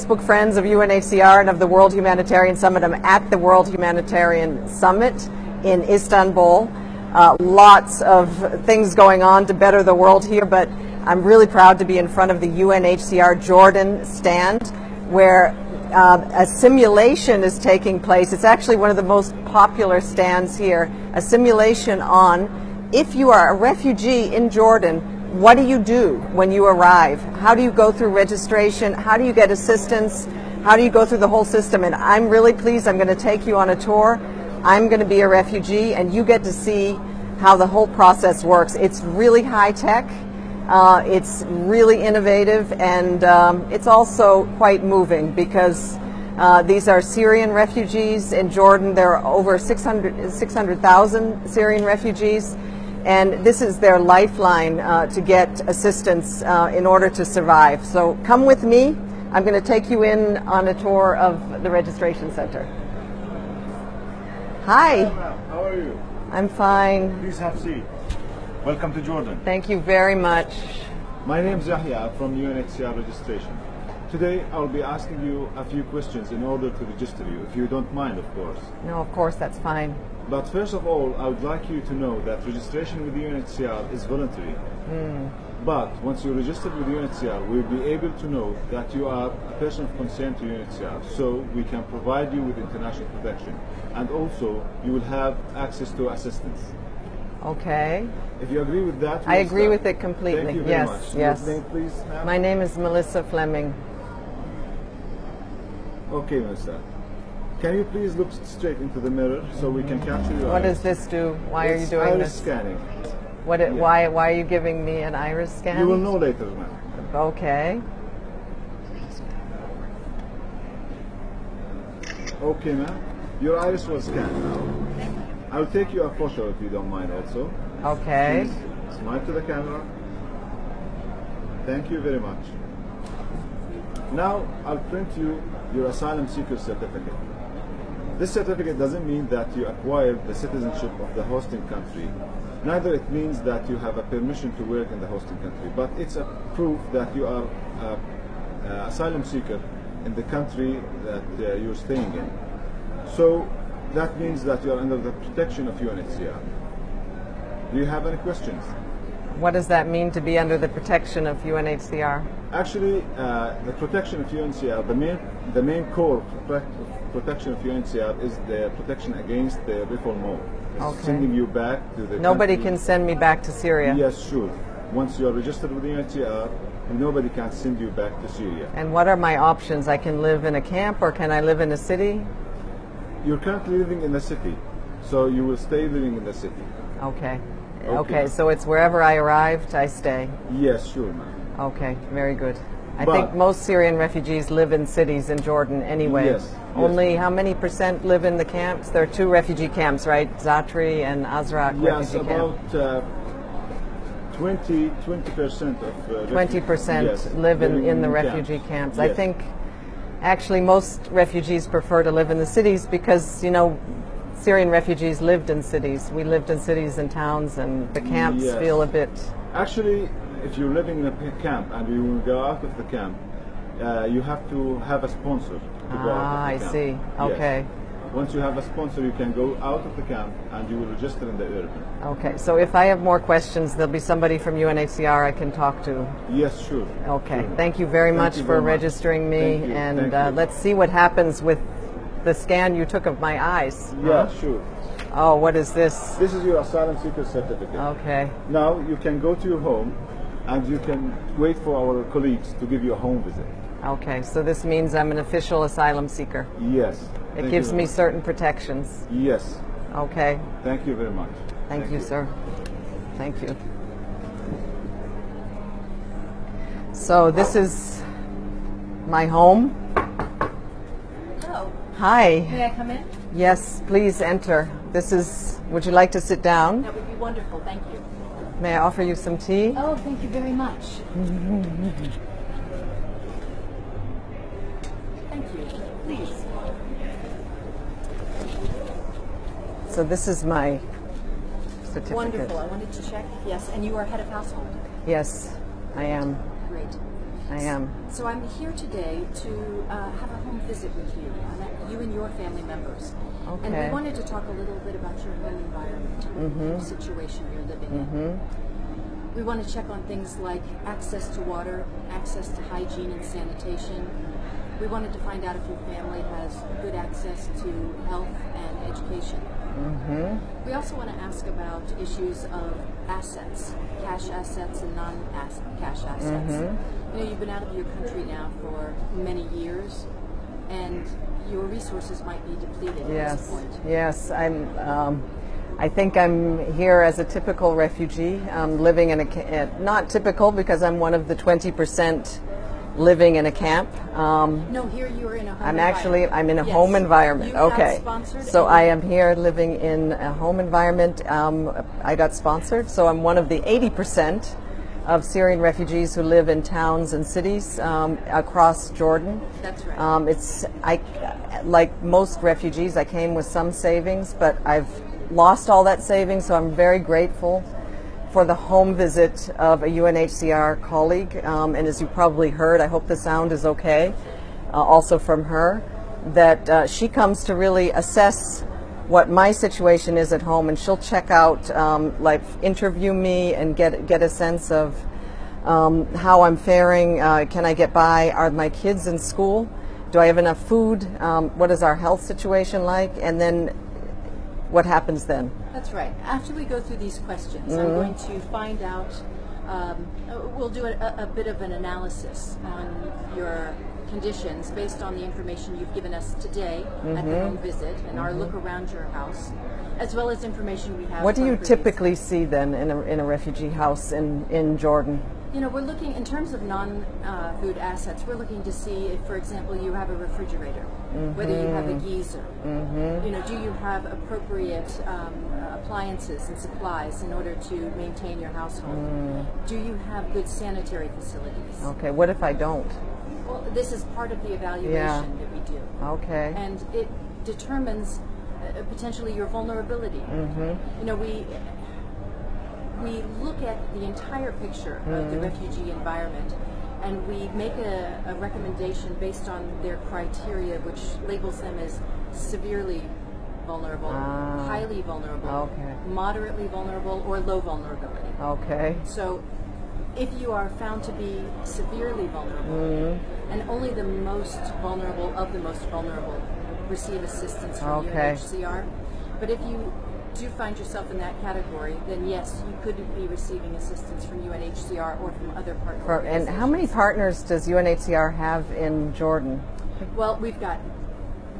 Facebook friends of UNHCR and of the World Humanitarian Summit. I'm at the World Humanitarian Summit in Istanbul. Lots of things going on to better the world here, but I'm really proud to be in front of the UNHCR Jordan stand where a simulation is taking place. It's actually one of the most popular stands here. A simulation on if you are a refugee in Jordan, what do you do when you arrive? How do you go through registration? How do you get assistance? How do you go through the whole system? And I'm really pleased. I'm going to take you on a tour. I'm going to be a refugee, and you get to see how the whole process works. It's really high tech. It's really innovative, and it's also quite moving because these are Syrian refugees in Jordan. There are over 600,000 Syrian refugees, and this is their lifeline to get assistance in order to survive. So come with me. I'm going to take you in on a tour of the registration center. Hi. How are you? I'm fine. Please have a seat. Welcome to Jordan. Thank you very much. My name is Yahya from UNHCR Registration. Today I'll be asking you a few questions in order to register you, if you don't mind, of course. No, of course, that's fine. But first of all, I would like you to know that registration with UNHCR is voluntary. But once you're registered with UNHCR, we'll be able to know that you are a person of concern to UNHCR, so we can provide you with international protection. And also, you will have access to assistance. Okay. If you agree with that, I agree with it completely. Thank you very yes, much. yes. Your name, please, ma'am? My name is Melissa Fleming. Okay, Melissa. Can you please look straight into the mirror so we can capture your What eyes? does this do? Why are you doing iris this? Scanning. Why are you giving me an iris scan? You will know later, ma'am. Okay. Okay, ma'am. Your iris was scanned now. I'll take you a photo if you don't mind also. Okay. Please smile to the camera. Thank you very much. Now I'll print you your asylum seeker certificate. This certificate doesn't mean that you acquired the citizenship of the hosting country. Neither it means that you have a permission to work in the hosting country, but it's a proof that you are an asylum seeker in the country that you're staying in. So that means that you are under the protection of UNHCR. Do you have any questions? What does that mean to be under the protection of UNHCR? Actually, the protection of UNHCR, the main core protection of UNHCR is the protection against the refoulement. It's sending you back to the Nobody country. can send me back to Syria. Yes, sure. Once you are registered with UNHCR, nobody can send you back to Syria. And what are my options? I can live in a camp, or can I live in a city? You're currently living in the city, so you will stay living in the city. Okay. Okay, so it's wherever I arrived, I stay. Yes, sure, ma'am. Okay, very good. I think most Syrian refugees live in cities in Jordan anyway. Yes. Only how many percent live in the camps? There are two refugee camps, right? Zatri and Azraq Yes, refugee camp. about 20% of 20% live in the refugee camps. Yes. I think actually most refugees prefer to live in the cities because, you know, Syrian refugees lived in cities. We lived in cities and towns, and the camps feel a bit... Actually, if you're living in a camp and you will go out of the camp, you have to have a sponsor to go out of the camp. I see. Okay. Yes. Once you have a sponsor, you can go out of the camp and you will register in the urban. Okay, so if I have more questions, there'll be somebody from UNHCR I can talk to. Yes, sure. Okay, Sure. thank you very much you for very much. registering me, Thank you. and Thank you. let's see what happens with the scan you took of my eyes. Yeah, sure. Oh, what is this? This is your asylum seeker certificate. Okay. Now you can go to your home and you can wait for our colleagues to give you a home visit. Okay, so this means I'm an official asylum seeker. Yes. It gives me certain protections. Yes. Okay. Thank you very much. Thank you, sir. Thank you. So this is my home. Hello. Hi. May I come in? Yes, please enter. This is, would you like to sit down? That would be wonderful. Thank you. May I offer you some tea? Oh, thank you very much. Thank you. Please. So this is my certificate. Wonderful. I wanted to check. Yes, and you are head of household. Yes, I am. Great. I am. So I'm here today to have a home visit with you, you and your family members. Okay. And we wanted to talk a little bit about your home environment, the situation you're living in. We want to check on things like access to water, access to hygiene and sanitation. We wanted to find out if your family has good access to health and education. We also want to ask about issues of assets, cash assets and non-cash assets. You know, you've been out of your country now for many years, and your resources might be depleted at this point. Yes, I think I'm here as a typical refugee, living in not typical because I'm one of the 20% living in a camp. No, here you are in a home I'm in a home environment. You got Okay. sponsored So I am here living in a home environment. I got sponsored, so I'm one of the 80% of Syrian refugees who live in towns and cities across Jordan. That's right. Like most refugees, I came with some savings, but I've lost all that savings, so I'm very grateful for the home visit of a UNHCR colleague, and as you probably heard, I hope the sound is okay, also from her, that she comes to really assess what my situation is at home, and she'll check out, interview me and get a sense of how I'm faring. Can I get by? Are my kids in school? Do I have enough food? What is our health situation like? And then what happens then? That's right. After we go through these questions, I'm going to find out, we'll do a bit of an analysis on your conditions based on the information you've given us today at the home visit and our look around your house, as well as information we have. What do you previous. typically see then in a refugee house in Jordan? You know, we're looking, in terms of non-food assets, we're looking to see if, for example, you have a refrigerator, whether you have a geyser, you know, do you have appropriate appliances and supplies in order to maintain your household? Do you have good sanitary facilities? Okay, what if I don't? Well, this is part of the evaluation that we do. Okay. And it determines potentially your vulnerability. You know, we look at the entire picture of the refugee environment, and we make a recommendation based on their criteria, which labels them as severely vulnerable, highly vulnerable, moderately vulnerable, or low vulnerability. Okay. So if you are found to be severely vulnerable, and only the most vulnerable of the most vulnerable receive assistance from UNHCR, but if you do find yourself in that category, then yes, you could be receiving assistance from UNHCR or from other partner organizations. And how many partners does UNHCR have in Jordan? Well, we've got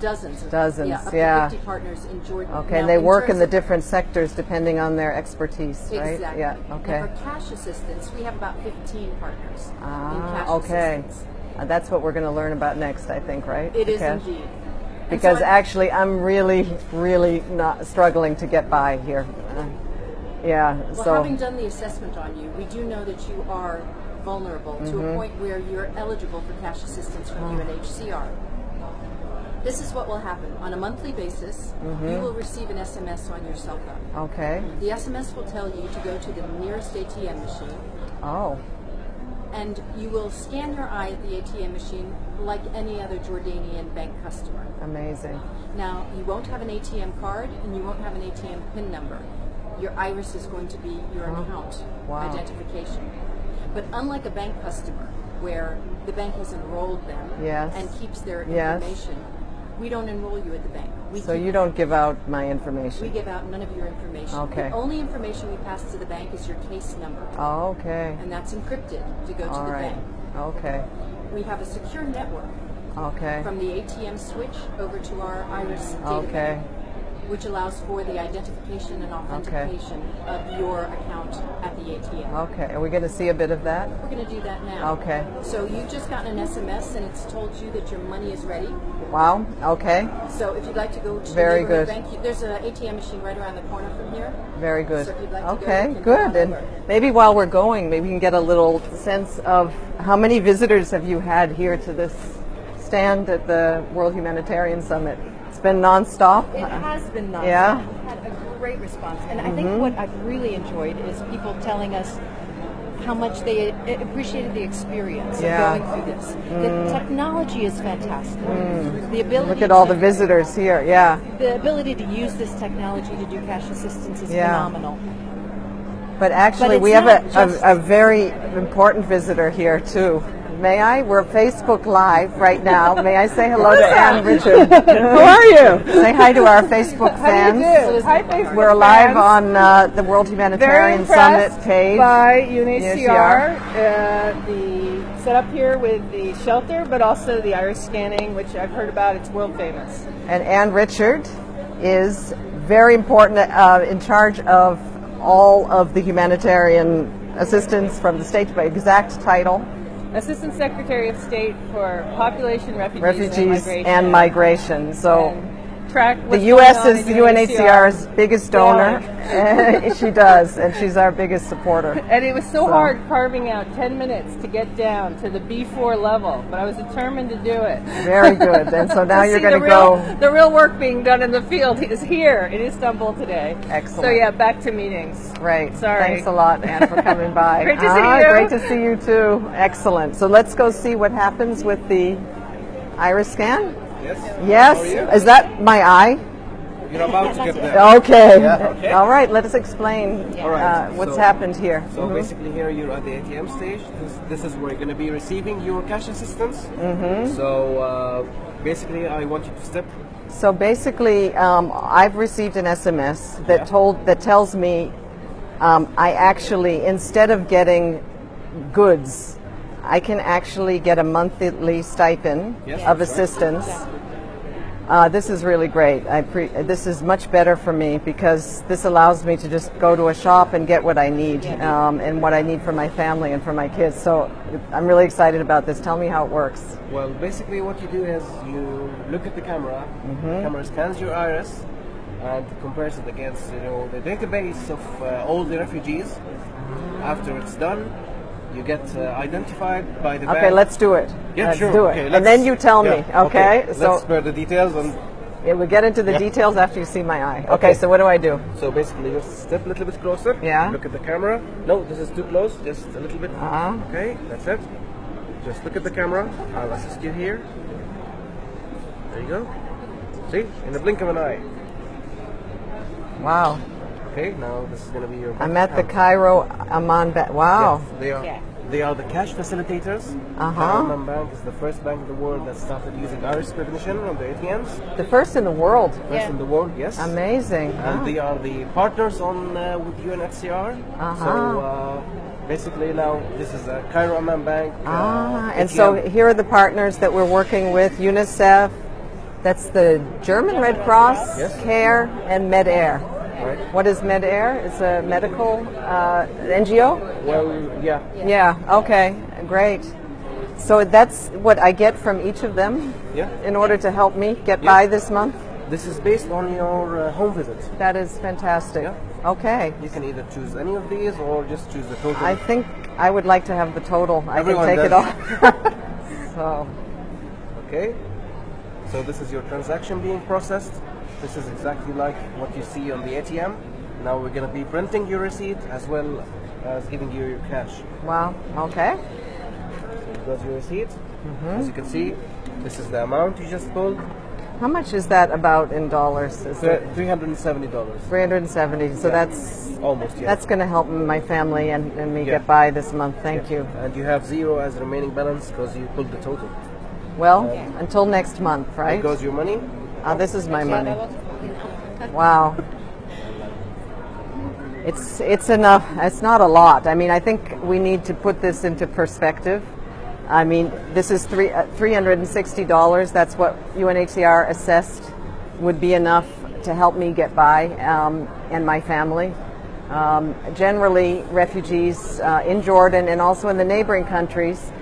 dozens. Dozens, up to 50 partners in Jordan. Okay, now, and they work in the of, different sectors depending on their expertise, right? Exactly. Yeah, okay. And for cash assistance, we have about 15 partners in cash assistance. That's what we're going to learn about next, I think, right? It is indeed. Because actually, I'm really, really not struggling to get by here. Well, having done the assessment on you, we do know that you are vulnerable to a point where you're eligible for cash assistance from UNHCR. This is what will happen. On a monthly basis, you will receive an SMS on your cell phone. Okay. The SMS will tell you to go to the nearest ATM machine. Oh. And you will scan your eye at the ATM machine like any other Jordanian bank customer. Amazing. Now, you won't have an ATM card and you won't have an ATM PIN number. Your iris is going to be your account identification. But unlike a bank customer, where the bank has enrolled them and keeps their information, we don't enroll you at the bank. So you don't give out my information? We give out none of your information. Okay. The only information we pass to the bank is your case number. Oh, okay. And that's encrypted to go to the bank. Okay. We have a secure network from the ATM switch over to our iris database, which allows for the identification and authentication of your account at the ATM. Okay. Are we going to see a bit of that? We're going to do that now. Okay. So you've just gotten an SMS and it's told you that your money is ready. Wow. Okay. So if you'd like to go to the Very neighborhood good. bank, there's an ATM machine right around the corner from here. Very good. So if you'd like to Okay, go, you can good. go And over. maybe while we're going, maybe we can get a little sense of how many visitors have you had here to this stand at the World Humanitarian Summit? It's been nonstop. It has been nonstop. Yeah. We've had a great response. And I think what I've really enjoyed is people telling us how much they appreciated the experience Yeah. of going through this. The technology is fantastic. The ability Look at all the to- visitors here. Yeah. The ability to use this technology to do cash assistance is Yeah. phenomenal. But actually, it's we have not just- a very important visitor here, too. May I? We're Facebook Live right now. May I say hello to Ann Richard? How are you? Say hi to our Facebook fans. Hi, Facebook We're live fans. on the World Very Humanitarian Summit impressed page. by UNHCR, the setup here with the shelter, but also the iris scanning, which I've heard about. It's world famous. And Ann Richard is very important, in charge of all of the humanitarian assistance from the state, by exact title, Assistant Secretary of State for Population, Refugees refugees and Migration. So And track the what's U.S. going on is in UNHCR's biggest donor. Yeah. She does, and she's our biggest supporter. And it was so hard carving out 10 minutes to get down to the B4 level, but I was determined to do it. Very good. And so now To you're see going to the go. The real work being done in the field is here in Istanbul today. Excellent. So yeah, back to meetings. Great. Sorry. Thanks a lot, Ann, for coming by. Great to see you. Great to see you too. Excellent. So let's go see what happens with the iris scan. Yes. Yes. How are you? Is that my eye? You're about to get there. Okay. Yeah, okay. All right. Let us explain All right, what's so- happened here. So basically here you're at the ATM stage. This is where you're going to be receiving your cash assistance. Mm-hmm. So basically I want you to step. So basically, I've received an SMS that tells me I actually, instead of getting goods, I can actually get a monthly stipend Yes, of that's right. assistance. This is really great. This is much better for me because this allows me to just go to a shop and get what I need and what I need for my family and for my kids. So I'm really excited about this. Tell me how it works. Well, basically what you do is you look at the camera. The camera scans your iris and compares it against the database of all the refugees. After it's done, you get identified by the bank. Okay, let's do it. Yeah, let's sure. do it. Okay, and then you tell me, okay? Let's So spare the details and we'll get into the Yeah. details after you see my eye. Okay, Okay. so what do I do? so basically just step a little bit closer. Yeah. Look at the camera. No, this is too close. Just a little bit. Uh-huh. Okay, that's it. Just look at the camera. I'll assist you here. There you go. See? In the blink of an eye. Wow. Okay, now this is going to be your I'm bank at the account. Cairo Amman Bank. Wow. Yes, they are the cash facilitators. Uh-huh. Cairo Amman Bank is the first bank in the world that started using iris recognition on the ATMs. The first in the world. First in the world, yes. Amazing. And they are the partners on with UNHCR. Uh-huh. So basically now this is a Cairo Amman Bank. And so ATM. here are the partners that we're working with, UNICEF, that's the German Red Cross, Yes. CARE, and MedAir. Right. What is MedAir? It's a medical NGO? Well, yeah. Yeah, okay, great. So that's what I get from each of them Yeah. in order to help me get Yeah. by this month? This is based on your home visit. That is fantastic. Yeah. Okay. You can either choose any of these or just choose the total. I think I would like to have the total. Everyone I can take does. it off. So, Okay. So this is your transaction being processed. This is exactly like what you see on the ATM. Now we're going to be printing your receipt as well as giving you your cash. wow, okay. Here's your receipt. As you can see, this is the amount you just pulled. How much is that about in dollars? Is it $370. 370? So that's Almost, yeah. that's going to help my family and me Yeah. get by this month. Thank Yeah. you. And you have zero as remaining balance because you pulled the total. Well, until next month, There right? goes your money. This is my money. Wow. It's enough. It's not a lot. I mean, I think we need to put this into perspective. I mean, this is $360. That's what UNHCR assessed would be enough to help me get by and my family. Generally, refugees in Jordan and also in the neighboring countries,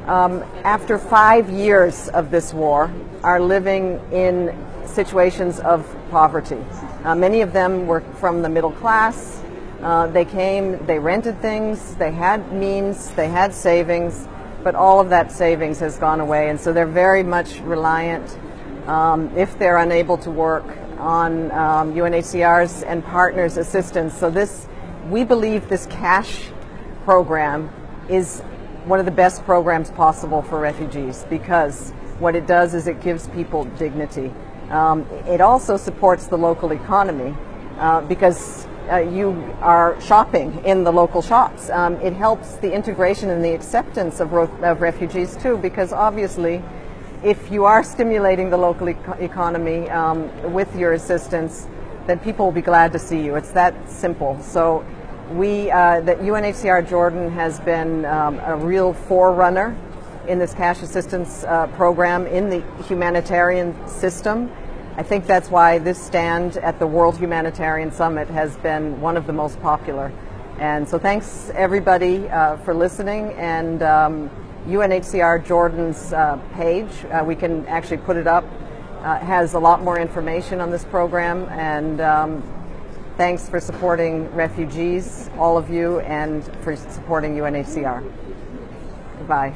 after 5 years of this war, are living in situations of poverty. Many of them were from the middle class. They came, they rented things, they had means, they had savings, but all of that savings has gone away, and so they're very much reliant, if they're unable to work, on UNHCR's and partners' assistance. So this, we believe this cash program is one of the best programs possible for refugees, because what it does is it gives people dignity. It also supports the local economy because you are shopping in the local shops. It helps the integration and the acceptance of refugees too, because obviously if you are stimulating the local economy with your assistance, then people will be glad to see you. It's that simple. So that UNHCR Jordan has been a real forerunner in this cash assistance program in the humanitarian system. I think that's why this stand at the World Humanitarian Summit has been one of the most popular. And so thanks everybody for listening. And UNHCR Jordan's page, we can actually put it up, has a lot more information on this program. And thanks for supporting refugees, all of you, and for supporting UNHCR. Goodbye.